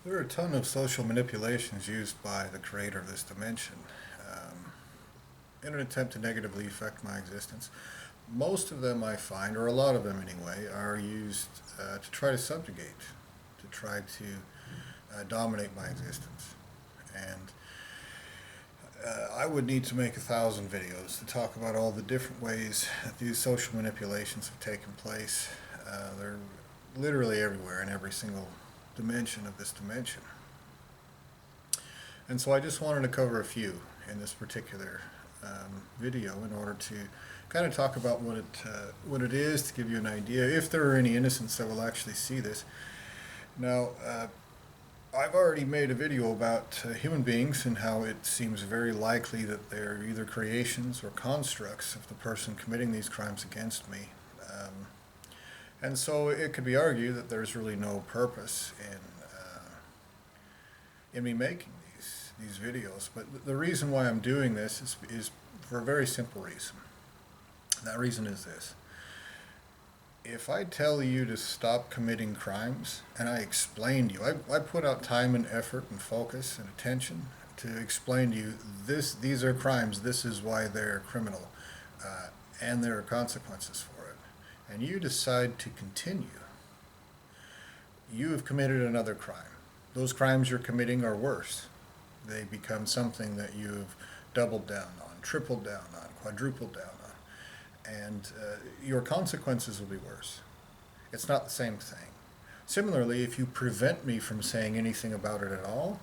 There are a ton of social manipulations used by the creator of this dimension in an attempt to negatively affect my existence. Most of them I find, or a lot of them anyway, are used to try to subjugate, to try to dominate my existence. And I would need to make 1,000 videos to talk about all the different ways that these social manipulations have taken place. They're literally everywhere in every single dimension of this dimension. And so I just wanted to cover a few in this particular video in order to kind of talk about what it is, to give you an idea, if there are any innocents that will actually see this. Now, I've already made a video about human beings and how it seems very likely that they're either creations or constructs of the person committing these crimes against me. And so it could be argued that there's really no purpose in me making these videos. But the reason why I'm doing this is for a very simple reason. And that reason is this. If I tell you to stop committing crimes, and I explain to you, I put out time and effort and focus and attention to explain to you these are crimes, this is why they're criminal, and there are consequences for it, and you decide to continue, you have committed another crime. Those crimes you're committing are worse. They become something that you've doubled down on, tripled down on, quadrupled down on, and your consequences will be worse. It's not the same thing. Similarly, if you prevent me from saying anything about it at all,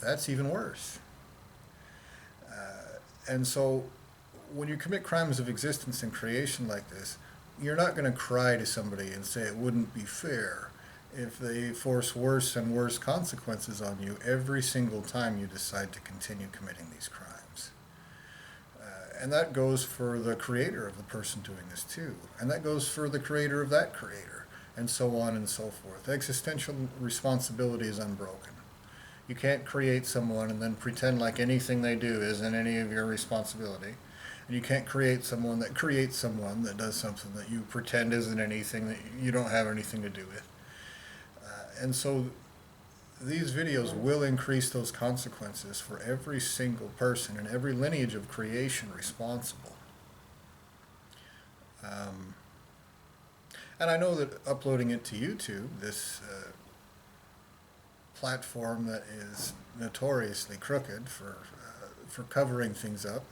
that's even worse. And so when you commit crimes of existence and creation like this, you're not going to cry to somebody and say it wouldn't be fair if they force worse and worse consequences on you every single time you decide to continue committing these crimes. And that goes for the creator of the person doing this too. And that goes for the creator of that creator, and so on and so forth. Existential responsibility is unbroken. You can't create someone and then pretend like anything they do isn't any of your responsibility. And you can't create someone that does something that you pretend isn't anything that you don't have anything to do with. And so these videos will increase those consequences for every single person and every lineage of creation responsible. And I know that uploading it to YouTube, this platform that is notoriously crooked for covering things up,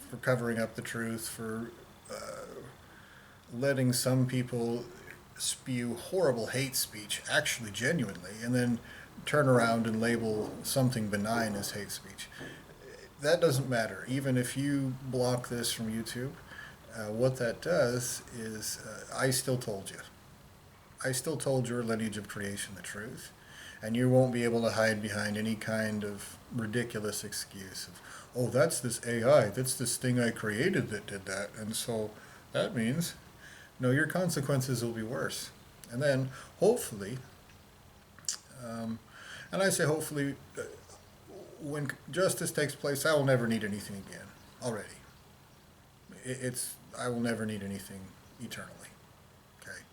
for covering up the truth, for letting some people spew horrible hate speech, actually genuinely, and then turn around and label something benign as hate speech. That doesn't matter. Even if you block this from YouTube, what that does is I still told you. I still told your lineage of creation the truth, and you won't be able to hide behind any kind of ridiculous excuse of, oh, that's this AI, that's this thing I created that did that, and so that means no, your consequences will be worse. And then, hopefully, and I say hopefully, when justice takes place, I will never need anything again, already. I will never need anything eternally, okay?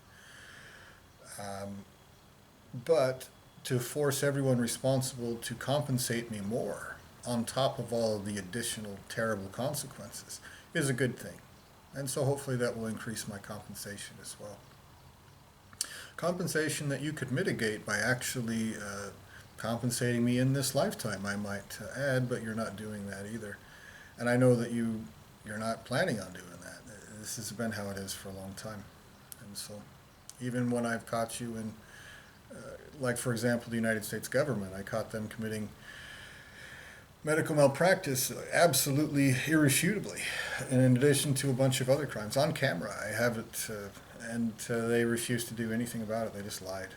But to force everyone responsible to compensate me more on top of all of the additional terrible consequences is a good thing. And so hopefully that will increase my compensation as well. Compensation that you could mitigate by actually compensating me in this lifetime, I might add, but you're not doing that either. And I know that you're not planning on doing that. This has been how it is for a long time. And so even when I've caught you in, like for example, the United States government, I caught them committing medical malpractice absolutely irrefutably, and in addition to a bunch of other crimes on camera. I have it, and they refused to do anything about it. They just lied.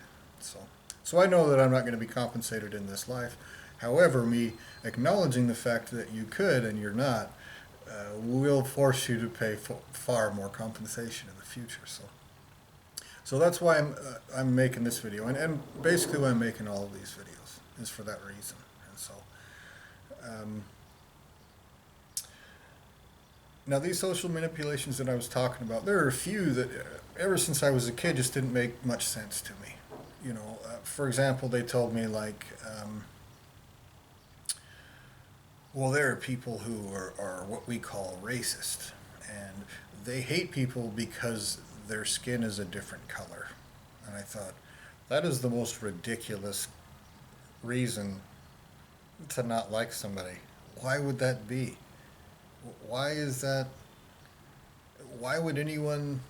So I know that I'm not going to be compensated in this life. However, me acknowledging the fact that you could and you're not will force you to pay far more compensation in the future. So that's why I'm making this video, and basically why I'm making all of these videos is for that reason. And so. Now these social manipulations that I was talking about, there are a few that ever since I was a kid just didn't make much sense to me. For example, they told me like, well, there are people who are what we call racist, and they hate people because their skin is a different color. And I thought, that is the most ridiculous reason to not like somebody. Why would that be? Why is that? Why would anyone?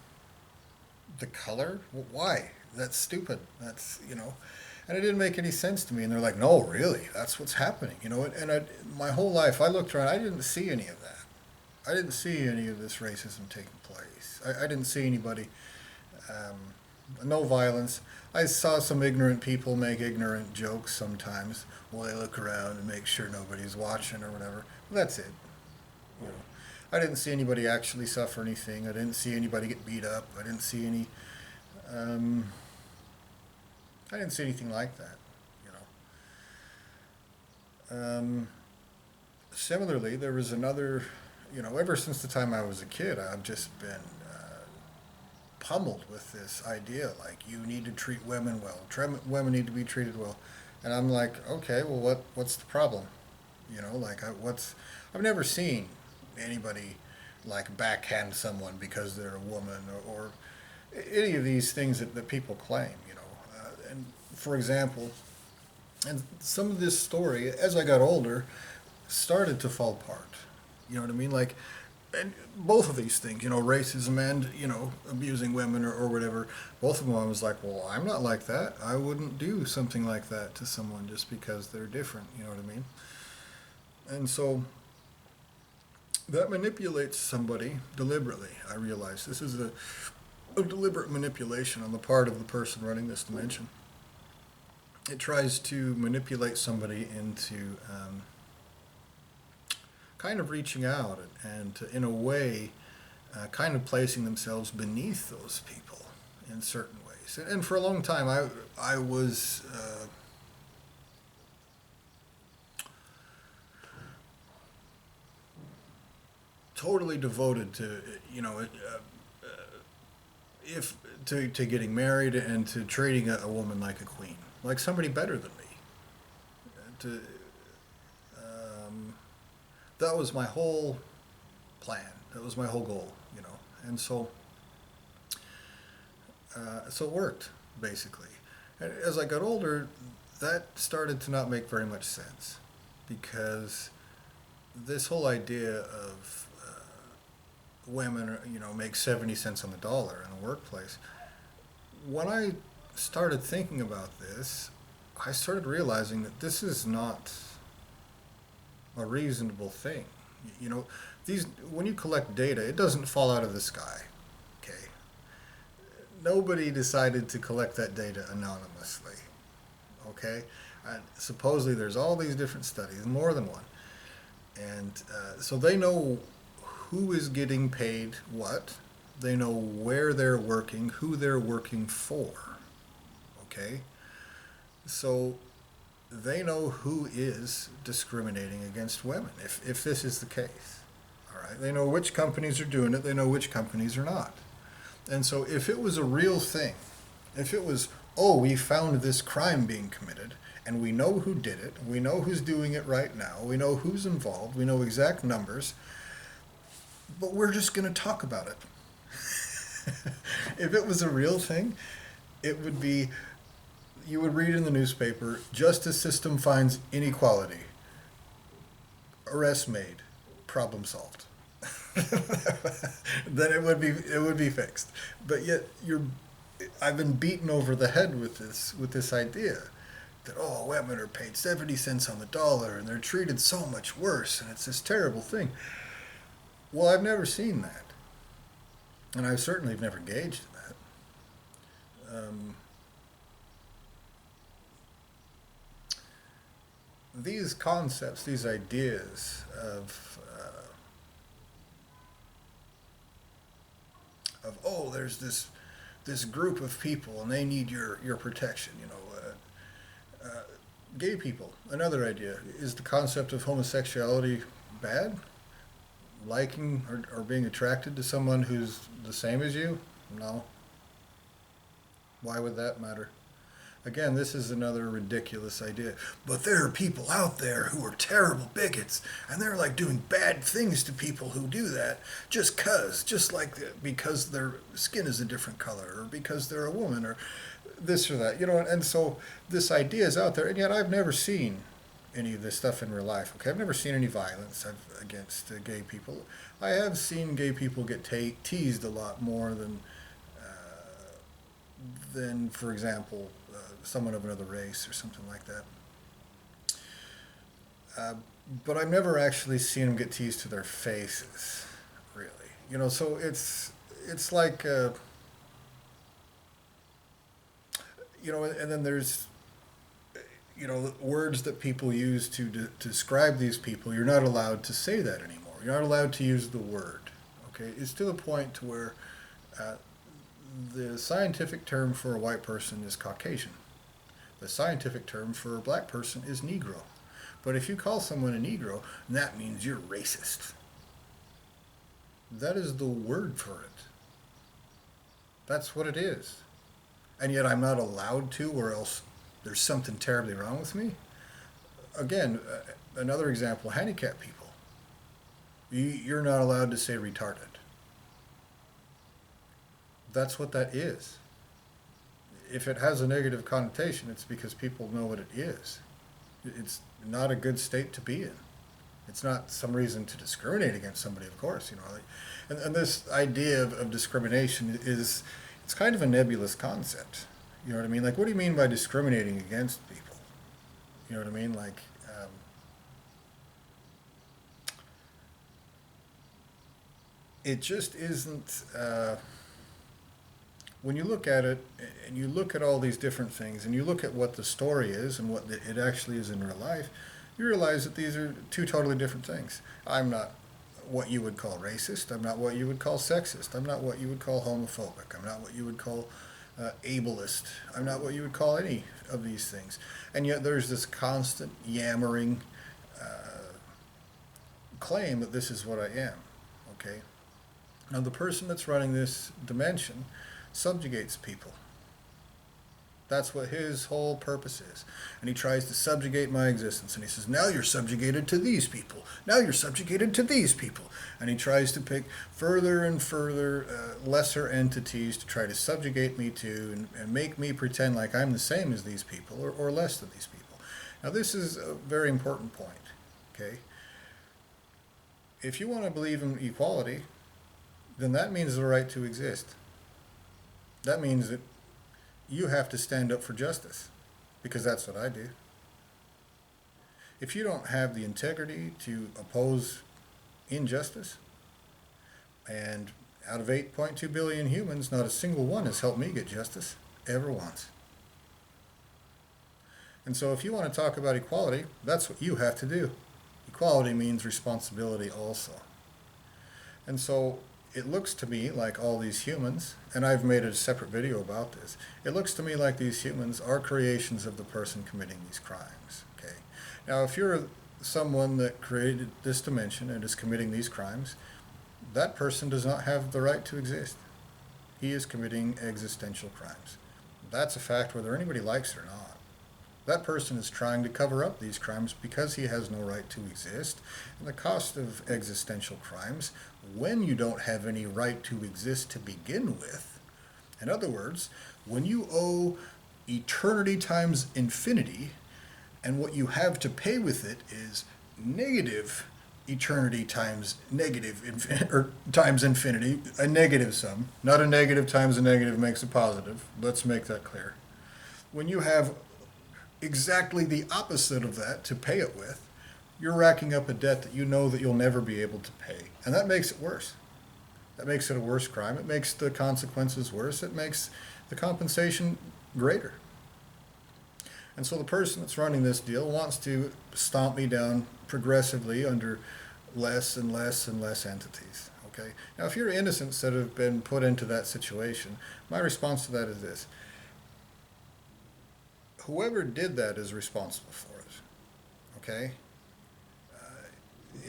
The color? Why? That's stupid. And it didn't make any sense to me. And they're like, no, really, that's what's happening. My whole life, I looked around, I didn't see any of that. I didn't see any of this racism taking place. I didn't see anybody, no violence. I saw some ignorant people make ignorant jokes sometimes while they look around and make sure nobody's watching or whatever. But that's it. You know, I didn't see anybody actually suffer anything. I didn't see anybody get beat up. I didn't see any. Um, I didn't see anything like that. You know. Similarly, there was another. Ever since the time I was a kid, I've just been pummeled with this idea like you need to treat women well. Women need to be treated well, and I'm like, okay, well, what's the problem? I've never seen anybody like backhand someone because they're a woman or any of these things that people claim. And for example, and some of this story, as I got older, started to fall apart. You know what I mean? Like, and both of these things, racism and, abusing women or whatever, both of them I was like, well, I'm not like that. I wouldn't do something like that to someone just because they're different. You know what I mean? And so that manipulates somebody deliberately. I realize this is a deliberate manipulation on the part of the person running this dimension. It tries to manipulate somebody into kind of reaching out and in a way, kind of placing themselves beneath those people in certain ways. And for a long time, I was totally devoted to if to getting married and to treating a woman like a queen, like somebody better than me. To That was my whole plan. That was my whole goal, And so it worked basically. And as I got older, that started to not make very much sense because this whole idea of women, make 70 cents on the dollar in the workplace. When I started thinking about this, I started realizing that this is not a reasonable thing. You know, these when you collect data, it doesn't fall out of the sky. Okay, nobody decided to collect that data anonymously. Okay, supposedly there's all these different studies, more than one, and so they know who is getting paid what. They know where they're working, who they're working for. Okay, so they know who is discriminating against women, if this is the case. All right, they know which companies are doing it, they know which companies are not. And so if it was a real thing, if it was, oh, we found this crime being committed, and we know who did it, we know who's doing it right now, we know who's involved, we know exact numbers, but we're just going to talk about it. If it was a real thing, it would be, you would read in the newspaper, justice system finds inequality, arrest made, problem solved. Then it would be fixed. But yet I've been beaten over the head with this idea that, oh, women are paid 70 cents on the dollar and they're treated so much worse and it's this terrible thing. Well, I've never seen that. And I certainly have never engaged in that. These concepts, these ideas of oh, there's this group of people and they need your protection. Gay people. Another idea is the concept of homosexuality bad? Liking or being attracted to someone who's the same as you? No. Why would that matter? Again, this is another ridiculous idea. But there are people out there who are terrible bigots, and they're like doing bad things to people who do that just like because their skin is a different color, or because they're a woman, or this or that, And so this idea is out there, and yet I've never seen any of this stuff in real life. Okay, I've never seen any violence against gay people. I have seen gay people get teased a lot more than, for example, someone of another race or something like that. Uh, but I've never actually seen them get teased to their faces, really. So it's like and then there's words that people use to describe these people. You're not allowed to say that anymore. You're not allowed to use the word. Okay, it's to the point to where uh, the scientific term for a white person is Caucasian. The scientific term for a black person is Negro. But if you call someone a Negro, that means you're racist. That is the word for it. That's what it is. And yet I'm not allowed to, or else there's something terribly wrong with me. Again, another example, handicapped people. You're not allowed to say retarded. That's what that is. If it has a negative connotation, it's because people know what it is. It's not a good state to be in. It's not some reason to discriminate against somebody, of course, And this idea of discrimination it's kind of a nebulous concept. You know what I mean? Like, what do you mean by discriminating against people? You know what I mean? Like, it just isn't. When you look at it, and you look at all these different things, and you look at what the story is and what it actually is in real life, you realize that these are two totally different things. I'm not what you would call racist. I'm not what you would call sexist. I'm not what you would call homophobic. I'm not what you would call ableist. I'm not what you would call any of these things. And yet there's this constant yammering claim that this is what I am. Okay? Now the person that's running this dimension subjugates people. That's what his whole purpose is. And he tries to subjugate my existence. And he says, now you're subjugated to these people. Now you're subjugated to these people. And he tries to pick further and further lesser entities to try to subjugate me to and make me pretend like I'm the same as these people or less than these people. Now this is a very important point. Okay? If you want to believe in equality, then that means the right to exist. That means that you have to stand up for justice, because that's what I do. If you don't have the integrity to oppose injustice, and out of 8.2 billion humans, not a single one has helped me get justice, ever once. And so if you want to talk about equality, that's what you have to do. Equality means responsibility also. And so it looks to me like all these humans, and I've made a separate video about this, it looks to me like these humans are creations of the person committing these crimes. Okay. Now, if you're someone that created this dimension and is committing these crimes, that person does not have the right to exist. He is committing existential crimes. That's a fact whether anybody likes it or not. That person is trying to cover up these crimes because he has no right to exist. And the cost of existential crimes, when you don't have any right to exist to begin with, in other words, when you owe eternity times infinity, and what you have to pay with it is negative eternity times times infinity, a negative sum, not a negative times a negative makes a positive. Let's make that clear. When you have exactly the opposite of that to pay it with, you're racking up a debt that you know that you'll never be able to pay. And that makes it worse. That makes it a worse crime. It makes the consequences worse. It makes the compensation greater. And so the person that's running this deal wants to stomp me down progressively under less and less and less entities. Okay? Now, if you're innocents that have been put into that situation, my response to that is this. Whoever did that is responsible for it. Okay?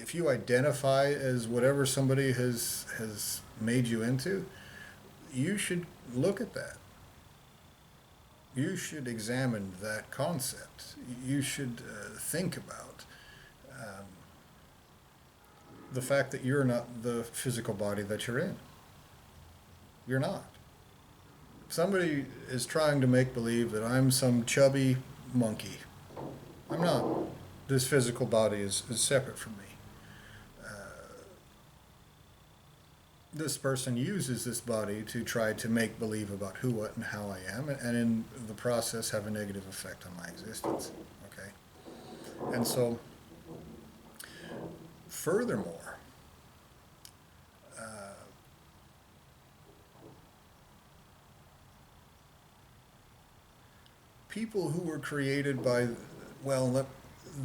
If you identify as whatever somebody has made you into, you should look at that. You should examine that concept. You should think about um, the fact that you're not the physical body that you're in. You're not. Somebody is trying to make believe that I'm some chubby monkey. I'm not. This physical body is separate from me. This person uses this body to try to make believe about who, what, and how I am, and in the process have a negative effect on my existence. Okay? And so, furthermore, uh, people who were created by, well,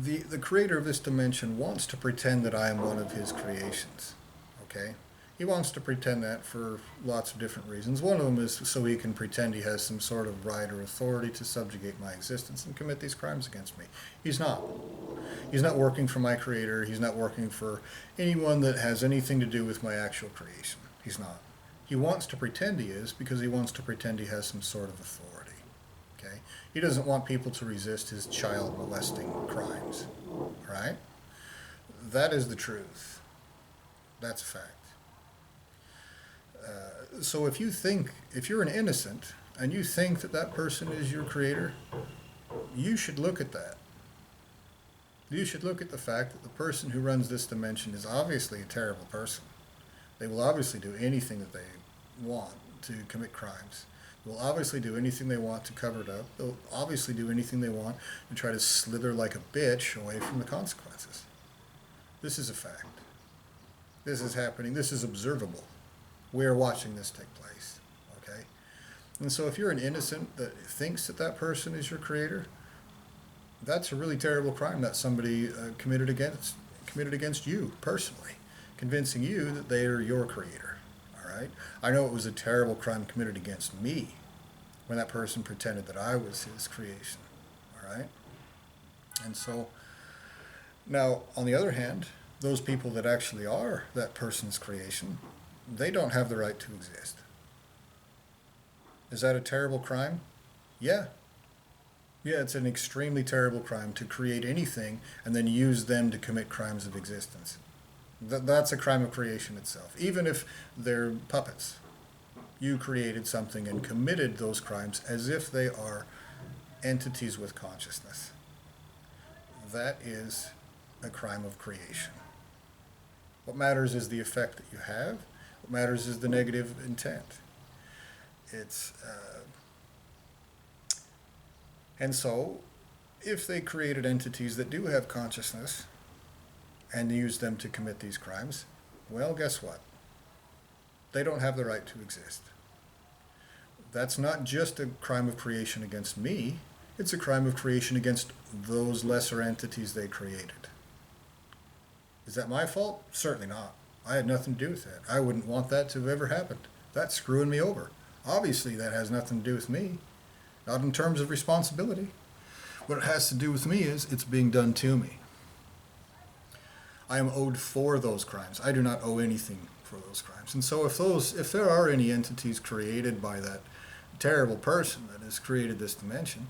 the creator of this dimension wants to pretend that I am one of his creations. Okay? He wants to pretend that for lots of different reasons. One of them is so he can pretend he has some sort of right or authority to subjugate my existence and commit these crimes against me. He's not. He's not working for my creator. He's not working for anyone that has anything to do with my actual creation. He's not. He wants to pretend he is because he wants to pretend he has some sort of authority. Okay? He doesn't want people to resist his child molesting crimes. Right? That is the truth. That's a fact. So if you're an innocent and you think that that person is your creator, you should look at that. You should look at the fact that the person who runs this dimension is obviously a terrible person. They will obviously do anything that they want to commit crimes. They will obviously do anything they want to cover it up. They'll obviously do anything they want to try to slither like a bitch away from the consequences. This is a fact. This is happening. This is observable. We are watching this take place, okay? And so if you're an innocent that thinks that that person is your creator, that's a really terrible crime that somebody committed against you personally, convincing you that they are your creator, all right? I know it was a terrible crime committed against me when that person pretended that I was his creation, all right? And so now, on the other hand, those people that actually are that person's creation, they don't have the right to exist. Is that a terrible crime? Yeah. Yeah, it's an extremely terrible crime to create anything and then use them to commit crimes of existence. That's a crime of creation itself. Even if they're puppets, you created something and committed those crimes as if they are entities with consciousness. That is a crime of creation. What matters is the effect that you have. What matters is the negative intent. And so, if they created entities that do have consciousness and used them to commit these crimes, well, guess what? They don't have the right to exist. That's not just a crime of creation against me, it's a crime of creation against those lesser entities they created. Is that my fault? Certainly not. I had nothing to do with that. I wouldn't want that to have ever happened. That's screwing me over. Obviously, that has nothing to do with me. Not in terms of responsibility. What it has to do with me is it's being done to me. I am owed for those crimes. I do not owe anything for those crimes. And so if there are any entities created by that terrible person that has created this dimension,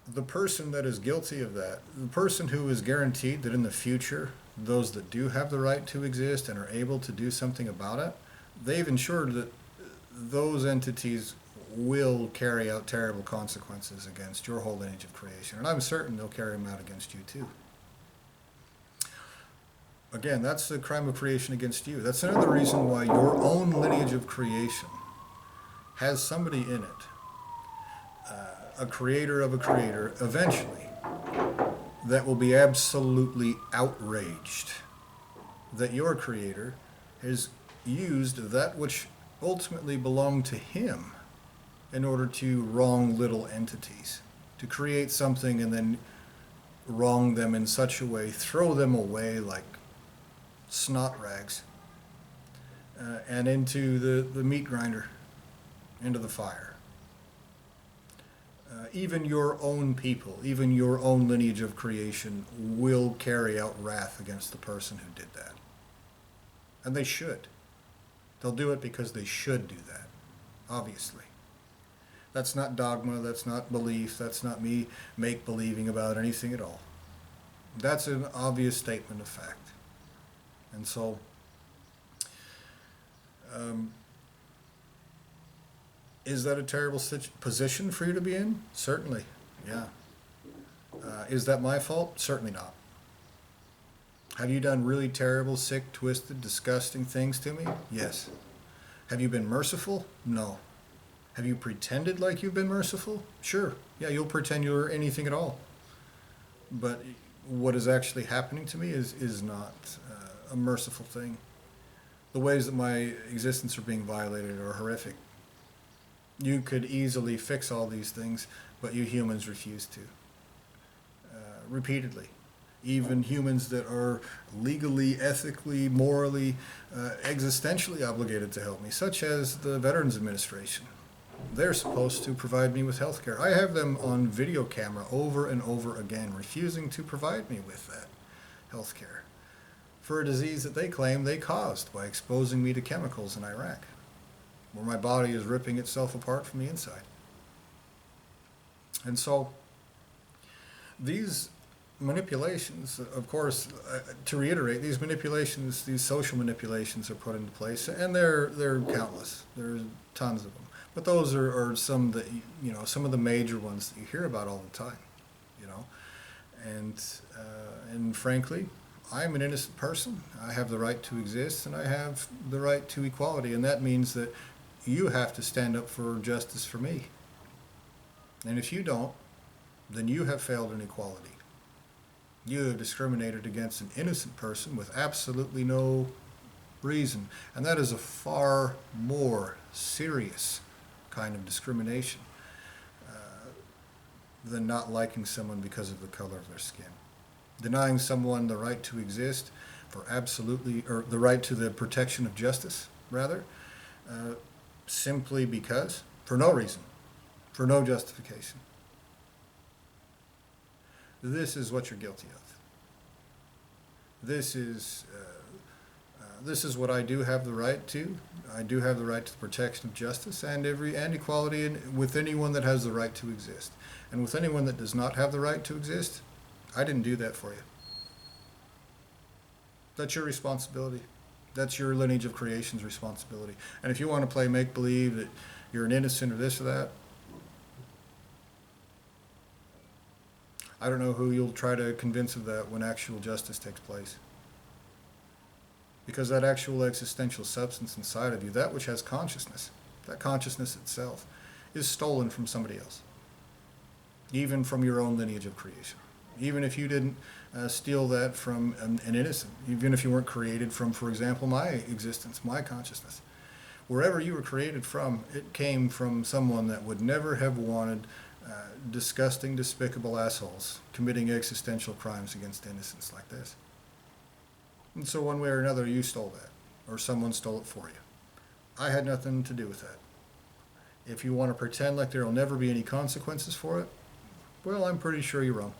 the person that is guilty of that, the person who is guaranteed that in the future, those that do have the right to exist and are able to do something about it, they've ensured that those entities will carry out terrible consequences against your whole lineage of creation. And I'm certain they'll carry them out against you too. Again, that's the crime of creation against you. That's another reason why your own lineage of creation has somebody in it, a creator of a creator, eventually, that will be absolutely outraged that your creator has used that which ultimately belonged to him in order to wrong little entities, to create something and then wrong them in such a way, throw them away like snot rags, and into the meat grinder, into the fire. Even your own people, even your own lineage of creation will carry out wrath against the person who did that. And they should. They'll do it because they should do that. obviously. That's not dogma, that's not belief, that's not me make-believing about anything at all. That's an obvious statement of fact. And so, um, is that a terrible position for you to be in? Certainly, yeah. Is that my fault? Certainly not. Have you done really terrible, sick, twisted, disgusting things to me? Yes. Have you been merciful? No. Have you pretended like you've been merciful? Sure. Yeah, you'll pretend you're anything at all. But what is actually happening to me is not a merciful thing. The ways that my existence are being violated are horrific. You could easily fix all these things, but you humans refuse to. Repeatedly. Even humans that are legally, ethically, morally, existentially obligated to help me, such as the Veterans Administration. They're supposed to provide me with health care. I have them on video camera over and over again, refusing to provide me with that health care for a disease that they claim they caused by exposing me to chemicals in Iraq, where my body is ripping itself apart from the inside. And so these manipulations, of course, to reiterate, these manipulations, these social manipulations are put into place, and they're countless. There's tons of them. But those are some that, some of the major ones that you hear about all the time, and frankly, I'm an innocent person. I have the right to exist, and I have the right to equality, and that means that you have to stand up for justice for me. And if you don't, then you have failed in equality. You have discriminated against an innocent person with absolutely no reason, and that is a far more serious kind of discrimination than not liking someone because of the color of their skin. Denying someone the right to exist or the right to the protection of justice, rather, simply because, for no reason, for no justification. This is what you're guilty of. This is what I do have the right to. I do have the right to the protection of justice and equality with anyone that has the right to exist. And with anyone that does not have the right to exist, I didn't do that for you. That's your responsibility. That's your lineage of creation's responsibility. And if you want to play make-believe that you're an innocent or this or that, I don't know who you'll try to convince of that when actual justice takes place. Because that actual existential substance inside of you, that which has consciousness, that consciousness itself, is stolen from somebody else. Even from your own lineage of creation. Even if you didn't steal that from an innocent. Even if you weren't created from, for example, my existence, my consciousness. Wherever you were created from, it came from someone that would never have wanted disgusting, despicable assholes committing existential crimes against innocents like this. And so one way or another, you stole that, or someone stole it for you. I had nothing to do with that. If you want to pretend like there will never be any consequences for it, well, I'm pretty sure you're wrong.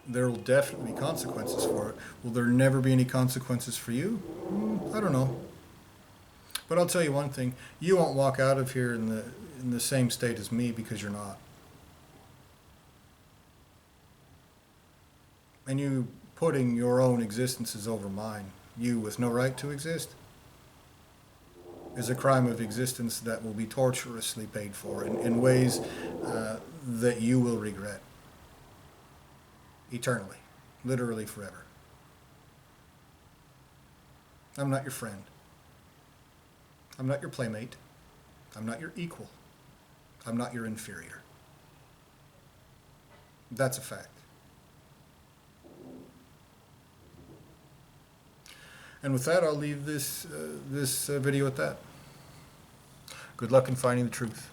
There will definitely be consequences for it. Will there never be any consequences for you? I don't know. But I'll tell you one thing, you won't walk out of here in the same state as me, because you're not. And you putting your own existences over mine, you with no right to exist, is a crime of existence that will be torturously paid for in ways that you will regret. Eternally. Literally forever. I'm not your friend. I'm not your playmate. I'm not your equal. I'm not your inferior. That's a fact. And with that, I'll leave this video at that. Good luck in finding the truth.